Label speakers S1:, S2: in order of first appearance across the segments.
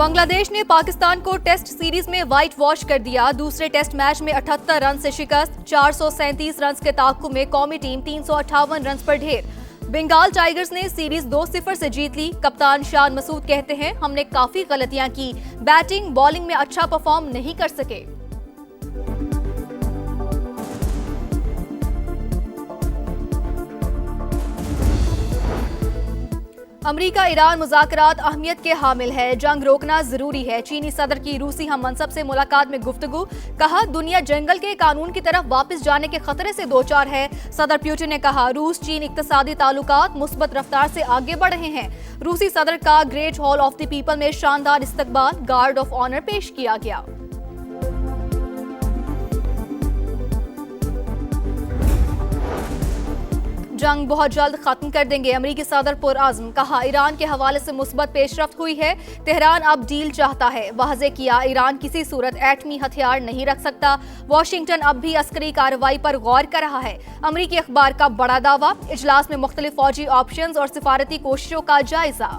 S1: बांग्लादेश ने पाकिस्तान को test series में व्हाइट वॉश कर दिया। दूसरे टेस्ट मैच में 78 रन से शिकस्त। 437 रन के ताक़ुब में कौमी टीम 358 रन पर ढेर। बंगाल टाइगर्स ने सीरीज 2-0 से जीत ली। कप्तान शान मसूद कहते हैं, हमने काफी गलतियां की, बैटिंग बॉलिंग में अच्छा परफॉर्म नहीं कर सके। अमरीका ईरान मुज़ाकरात अहमियत के हामिल है, जंग रोकना जरूरी है। चीनी सदर की रूसी हम मनसब से मुलाकात में गुफ्तगू, कहा दुनिया जंगल के कानून की तरफ वापस जाने के खतरे से दो चार है। सदर पुतिन ने कहा रूस चीन इक्तसादी ताल्लुकात मुस्बत रफ्तार से आगे बढ़ रहे हैं। रूसी सदर का great hall of the people में शानदार इस्तकबाल, गार्ड ऑफ ऑनर पेश किया गया। जंग बहुत जल्द खत्म कर देंगे, अमरीकी सदर पुरआज़्म, कहा ईरान के हवाले से मुस्बत पेशरफ्त हुई है। तेहरान अब डील चाहता है, वाज़े किया ईरान किसी सूरत एटमी हथियार नहीं रख सकता। वाशिंगटन अब भी अस्करी कार्रवाई पर गौर कर रहा है। अमरीकी अखबार का बड़ा दावा, इजलास में मुख्तलिफ फौजी ऑप्शंस और सिफारती कोशिशों का जायजा।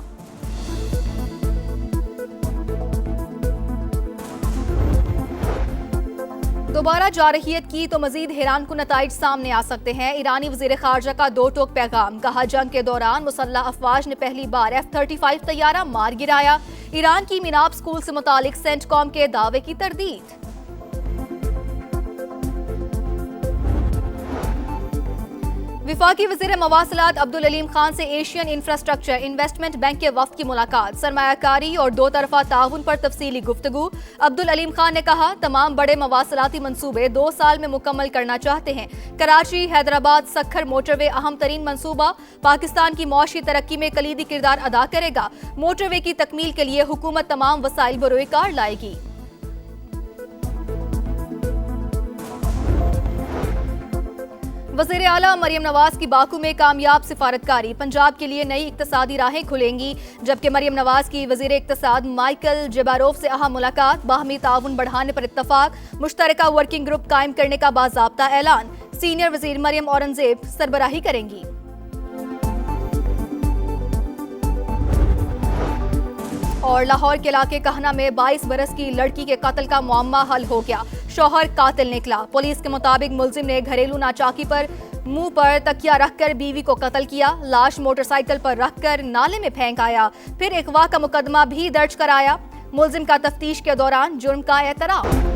S1: दोबारा जारहियत की तो मजीद हैरान कुन नताइज सामने आ सकते हैं। ईरानी वजीर खारजा का दो टोक पैगाम, कहा जंग के दौरान मुसल्लह अफवाज ने पहली बार F-35 तैयारा मार गिराया। ईरान की मिनाब स्कूल से मुतालिक सेंटकॉम के दावे की तरदीद। विफाकी वज़ीर मवासिलात अब्दुल अलीम खान से एशियन इंफ्रास्ट्रक्चर इन्वेस्टमेंट बैंक के वफ्द की मुलाकात, सरमायाकारी और दो तरफा ताउन पर तफसीली गुफ्तगू। अब्दुल अलीम खान ने कहा तमाम बड़े मवासिलाती मंसूबे 2 साल में मुकम्मल करना चाहते हैं। कराची हैदराबाद सखर मोटरवे अहम तरीन मंसूबा, पाकिस्तान की मौशी तरक्की में कलीदी किरदार अदा करेगा। मोटरवे की तकमील के लिए हुकूमत तमाम वसाइल बरोए कार लाएगी। वज़ीर आला मरियम नवाज की बाकू में कामयाब सिफारतकारी, पंजाब के लिए नई इक्तसादी राहें खुलेंगी। जबकि मरियम नवाज की वज़ीर इक्तसाद माइकल जेबारोफ से अहम मुलाकात, बाहमी ताउन बढ़ाने पर इत्तफाक, मुश्तरका वर्किंग ग्रुप कायम करने का बाज़ाब्ता ऐलान। सीनियर वज़ीर मरियम औरंगजेब सरबराही करेंगी। और लाहौर के इलाके कहना में 22 बरस की लड़की के कत्ल का मुअम्मा हल हो गया। शौहर कातिल निकला। पुलिस के मुताबिक मुलजिम ने घरेलू नाचाकी पर मुंह पर तकिया रखकर बीवी को कत्ल किया। लाश मोटरसाइकिल पर रखकर नाले में फेंक आया, फिर अगवा का मुकदमा भी दर्ज कराया। मुलजिम का तफ्तीश के दौरान जुर्म का एतराफ।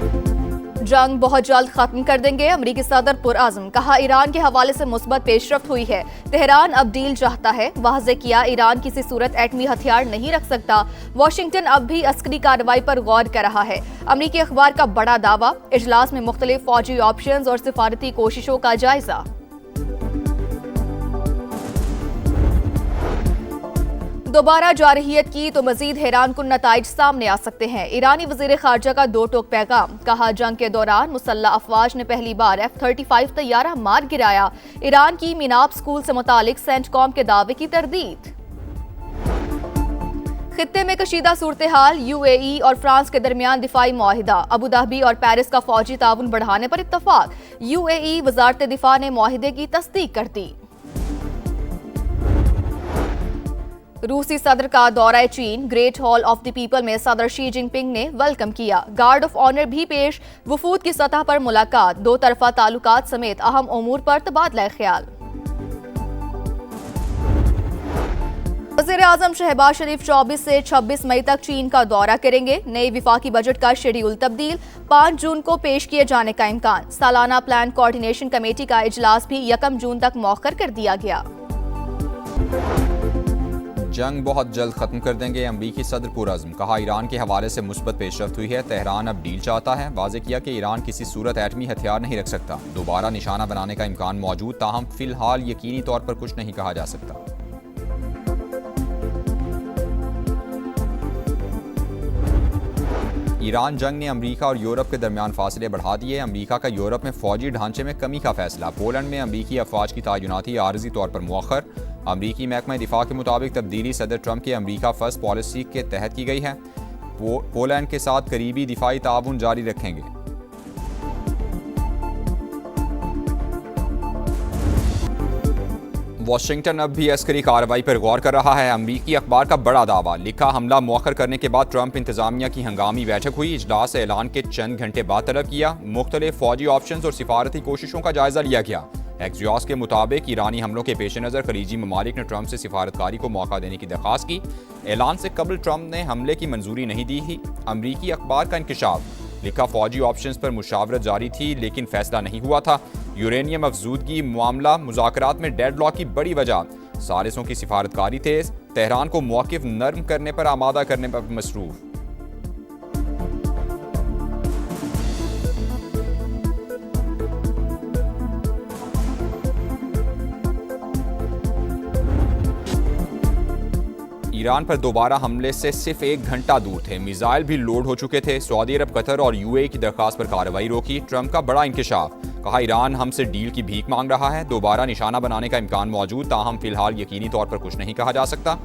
S1: जंग बहुत जल्द खत्म कर देंगे, अमरीकी सदर पुरआज़्म, कहा ईरान के हवाले से मुस्बत पेशरफ्त हुई है। तेहरान अब डील चाहता है, वाज़े किया ईरान किसी सूरत एटमी हथियार नहीं रख सकता। वाशिंगटन अब भी अस्करी कार्रवाई पर गौर कर रहा है। अमरीकी अखबार का बड़ा दावा, इजलास में मुख्तलिफ फौजी ऑप्शंस और सिफारती कोशिशों का जायजा। दोबारा जारहियत की तो मजीद हैरान कुन नताइज सामने आ सकते हैं। ईरानी वजीर खारजा का दो टोक पैगाम, कहा जंग के दौरान मुसल्लह अफवाज ने पहली बार F-35 तैयारा मार गिराया। ईरान की मिनाब स्कूल से मुतालिक सेंटकॉम के दावे की तरदीद। खित्ते में कशीदा सूरत हाल, UAE और फ्रांस के दरमियान दिफाई मुआहिदा, अबू धाबी और पेरिस का फौजी ताउन बढ़ाने पर इत्तफाक। UAE वजारत दिफा ने मुआहिदे की तस्दीक कर दी। रूसी सदर का दौरा चीन, great hall of the people में सदर शी जिनपिंग ने वेलकम किया। गार्ड ऑफ ऑनर भी पेश। वफूद की सतह पर मुलाकात, दो तरफा ताल्लुकात समेत अहम उमूर पर तबादला ख्याल। वज़ीर आज़म शहबाज शरीफ 24 से 26 मई तक चीन का दौरा करेंगे। नए विफाकी बजट का शेड्यूल तब्दील, 5 जून को पेश किए जाने का इम्कान। सालाना प्लान कोऑर्डिनेशन कमेटी का इजलास भी 1 जून तक मौखर कर दिया गया।
S2: जंग बहुत जल्द खत्म कर देंगे, अमरीकी सदर पुरआज़्म, कहा ईरान के हवाले से मुस्बत पेशरफ्त हुई है। तेहरान अब डील चाहता है, वाज़े किया कि ईरान किसी सूरत एटमी हथियार नहीं रख सकता। दोबारा निशाना बनाने का इम्कान मौजूद, ताहम फिलहाल यकीनी तौर पर कुछ नहीं कहा जा सकता। ईरान जंग ने अमरीका और यूरोप के दरमियान फासले बढ़ा दिए। अमरीका का यूरोप में फौजी ढांचे में कमी का फैसला। पोलैंड में अमरीकी अफवाज की तैनाती आर्जी तौर पर मुअख्खर। अमरीकी महकमा दिफा के मुताबिक तब्दीली सदर ट्रंप के अमरीका फर्स्ट पॉलिसी के तहत की गई है। पोलैंड के साथ करीबी दिफाई ताउन जारी रखेंगे। वाशिंगटन अब भी अस्करी कार्रवाई पर गौर कर रहा है। अमरीकी अखबार का बड़ा दावा, लिखा हमला मौखर करने के बाद ट्रंप इंतजामिया की हंगामी बैठक हुई। इजलास ऐलान के चंद घंटे बाद तलब किया। मुख्तलिफ फौजी ऑप्शन और सिफारती कोशिशों का जायजा लिया गया। एक्सियोस के मुताबिक ईरानी हमलों के पेश नज़र खलीजी ममालिक ने ट्रंप से सिफारतकारी को मौका देने की दरख्वास्त की। ऐलान से कबल ट्रंप ने हमले की मंजूरी नहीं दी थी। अमरीकी अखबार का इंकशाफ, लिखा फौजी ऑप्शंस पर मुशावरत जारी थी लेकिन फैसला नहीं हुआ था। यूरेनियम अफजूदगी मामला मुज़ाकरात में डेडलॉक की बड़ी वजह। सालिसों की सिफारतकारी तेज, तेहरान को मौक़िफ़ नर्म करने पर आमादा करने पर मसरूफ़। ईरान पर दोबारा हमले से सिर्फ 1 घंटा दूर थे। मिसाइल भी लोड हो चुके थे। सऊदी अरब, कतर और यूएई की दरख्वास्त पर कार्रवाई रोकी। ट्रंप का बड़ा इंकशाफ, कहा ईरान हमसे डील की भीख मांग रहा है। दोबारा निशाना बनाने का इम्कान मौजूद, ताहम फिलहाल यकीनी तौर पर कुछ नहीं कहा जा सकता।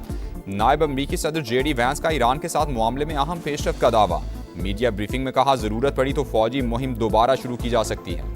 S2: नायब अमरीकी सदर जेडी वैंस का ईरान के साथ मामले में अहम पेशरफ्त का दावा। मीडिया ब्रीफिंग में कहा ज़रूरत पड़ी तो फौजी मुहिम दोबारा शुरू की जा सकती है।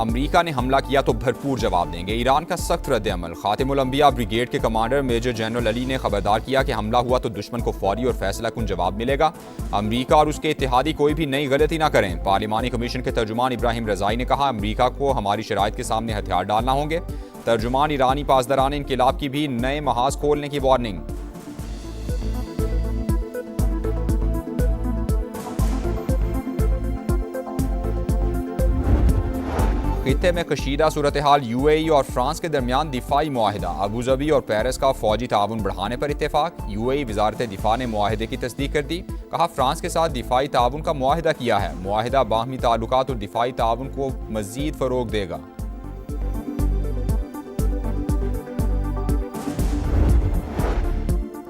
S2: अमरीका ने हमला किया तो भरपूर जवाब देंगे, ईरान का सख्त रद्द-ए-अमल। खातिमुल अंबिया ब्रिगेड के कमांडर मेजर जनरल अली ने खबरदार किया कि हमला हुआ तो दुश्मन को फौरी और फैसला कुन जवाब मिलेगा। अमरीका और उसके इत्तेहादी कोई भी नई गलती ना करें। पार्लिमानी कमीशन के तर्जुमान इब्राहिम रजाई ने कहा अमरीका को हमारी शराइत के सामने हथियार डालना होंगे। तर्जुमान ईरानी पासदारान इनकिलाब की भी नए महाज खोलने की वार्निंग। खित्ते में कशीदा सूरत हाल, यूएई और फ्रांस के दरमियान दिफाई मुआहिदा। अबूजबी और पेरिस का फौजी ताउन बढ़ाने पर इत्तेफाक। यूएई वजारत दिफा ने मुआहिदे की तस्दीक कर दी। कहा फ्रांस के साथ दिफाई ताउन का मुआहिदा किया है। मुआहिदा बाहमी ताल्लुकात और दिफाई ताउन को मजीद फरोग देगा।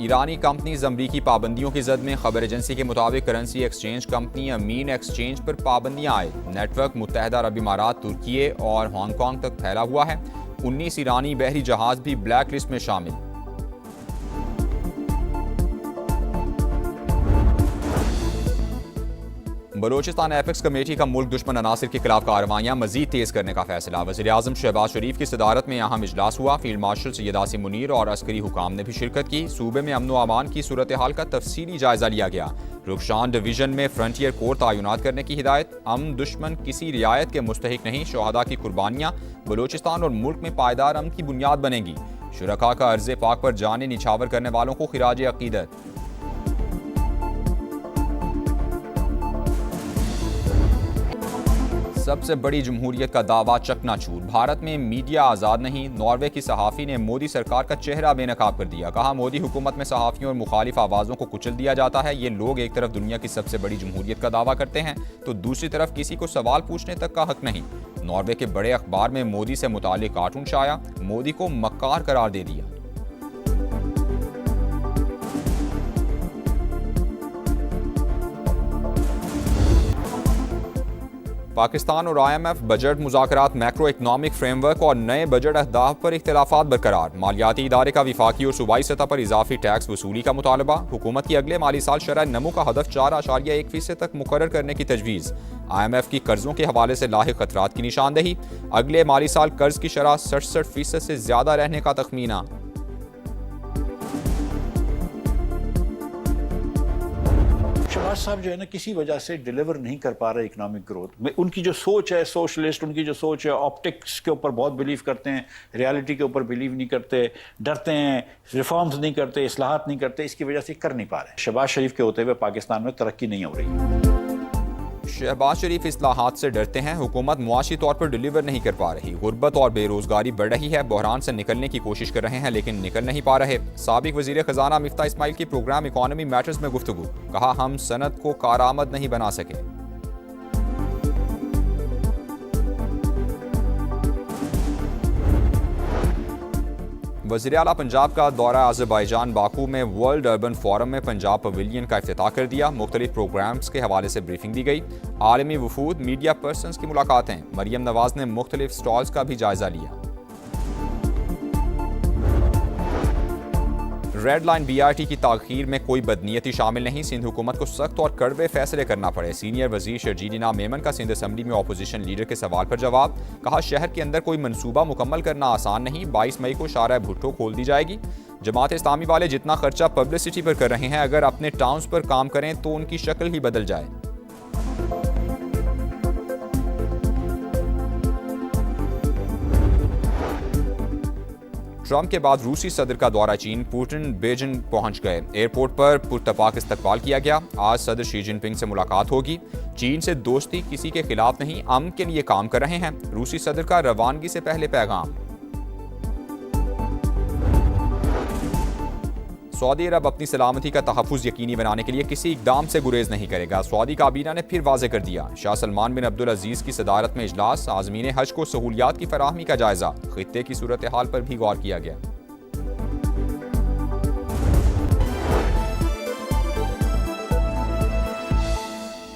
S2: ईरानी कंपनीज अमरीकी पाबंदियों की जद में। खबर एजेंसी के मुताबिक करेंसी एक्सचेंज कंपनी अमीन एक्सचेंज पर पाबंदियां आए। नेटवर्क मुत्तहदा अरब इमारात, तुर्की और हांगकांग तक फैला हुआ है। 19 ईरानी बहरी जहाज भी ब्लैक लिस्ट में शामिल। बलोचिस्तान एपेक्स कमेटी का मुल्क दुश्मन अनासिर के खिलाफ कार्रवाइयां मजीद तेज करने का फैसला। वज़ीर-ए-आज़म शहबाज शरीफ की सदारत में अहम इजलास हुआ। फील्ड मार्शल सैयद आसिम मुनीर और अस्करी हुकाम ने भी शिरकत की। सूबे में अमन व अमान की सूरत हाल का तफसीली जायजा लिया गया। रुखशान डिवीजन में फ्रंटियर कोर तैनात करने की हिदायत। अमन दुश्मन किसी रियायत के मुस्तहिक नहीं। शोहदा की कुर्बानियां बलोचिस्तान और मुल्क में पायदार अमन की बुनियाद बनेंगी। शुरका का अर्ज़े पाक पर जाने निछावर करने वालों को खिराज अकीदत। सबसे बड़ी जमहूरियत का दावा चकनाचूर। भारत में मीडिया आज़ाद नहीं। नॉर्वे की सहाफ़ी ने मोदी सरकार का चेहरा बेनकाब कर दिया। कहा मोदी हुकूमत में सहाफ़ियों और मुखालिफ आवाज़ों को कुचल दिया जाता है। ये लोग एक तरफ दुनिया की सबसे बड़ी जमहूरियत का दावा करते हैं तो दूसरी तरफ किसी को सवाल पूछने तक का हक नहीं। नॉर्वे के बड़े अखबार में मोदी से मुताल्लिक कार्टून छाया। मोदी को मक्कार करार दे दिया। पाकिस्तान और IMF बजट मुज़ाकरात, मैक्रो इकनॉमिक फ्रेमवर्क और नए बजट अहदाफ पर इख्तिलाफात बरकरार। मालियाती इदारे का विफाकी और सूबाई सतह पर इजाफी टैक्स वसूली का मुतालबा। हुकूमत की अगले माली साल शरह नमू का हदफ 4.1% तक मुकर्रर करने की तजवीज़। IMF की कर्जों के हवाले से लाहिक खतरात की निशानदेही। अगले माली साल कर्ज की शरह 67% से ज़्यादा रहने का तखमीना।
S3: शहबाज साहब जो है ना किसी वजह से डिलीवर नहीं कर पा रहे इकोनॉमिक ग्रोथ। उनकी जो सोच है सोशलिस्ट, उनकी जो सोच है ऑप्टिक्स के ऊपर बहुत बिलीव करते हैं, रियलिटी के ऊपर बिलीव नहीं करते, डरते हैं, रिफॉर्म्स नहीं करते, इस्लाहात नहीं करते, इसकी वजह से कर नहीं पा रहे। शहबाज शरीफ के होते हुए पाकिस्तान में तरक्की नहीं हो रही।
S2: शहबाज शरीफ इस्लाहात से डरते हैं। हुकूमत मुआशी तौर पर डिलीवर नहीं कर पा रही। गुर्बत और बेरोजगारी बढ़ रही है। बहरान से निकलने की कोशिश कर रहे हैं लेकिन निकल नहीं पा रहे। साबिक वजीर खजाना मिफ्ता इस्माइल की प्रोग्राम इकोनॉमी मैटर्स में गुफ्तगू। कहा हम सनत को कारआमद नहीं बना सके। वज़ीर आला पंजाब का दौरा अज़रबैजान बाकू में वर्ल्ड अर्बन फोरम में पंजाब पवेलियन का इफ्तिताह कर दिया। मुख्तलिफ प्रोग्राम्स के हवाले से ब्रीफिंग दी गई। आलमी वफूद, मीडिया पर्सनस की मुलाकातें। मरियम नवाज ने मुख्तलिफ स्टॉल्स का भी जायजा लिया। रेड लाइन BRT की ताखीर में कोई बदनीयती शामिल नहीं, सिंध हुकूमत को सख्त और कड़वे फैसले करना पड़े। सीनियर वजीर शर्जील इनाम मेमन का सिंध असम्बली में अपोजिशन लीडर के सवाल पर जवाब। कहा, शहर के अंदर कोई मंसूबा मुकम्मल करना आसान नहीं। 22 मई को शारा भुट्टो खोल दी जाएगी। जमात इस्लामी वाले जितना खर्चा पब्लिसिटी पर कर रहे हैं, अगर अपने टाउन्स पर काम करें तो उनकी शक्ल ही बदल जाए। ट्रंप के बाद रूसी सदर का दौरा चीन, पुतिन बीजिंग पहुंच गए। एयरपोर्ट पर पुरतपाक इस्तकबाल किया गया। आज सदर शी जिनपिंग से मुलाकात होगी। चीन से दोस्ती किसी के खिलाफ नहीं, अमन के लिए काम कर रहे हैं। रूसी सदर का रवानगी से पहले पैगाम। सऊदी अरब अपनी सलामती का तहफ़्फ़ुज़ यकीनी बनाने के लिए किसी इक़दाम से गुरेज नहीं करेगा। सऊदी काबीना ने फिर वाज़ेह कर दिया। शाह सलमान बिन अब्दुल अजीज़ की सदारत में इजलास, आज़मीन हज को सहूलियात की फराहमी का जायज़ा। खित्ते की सूरत हाल पर भी गौर किया गया।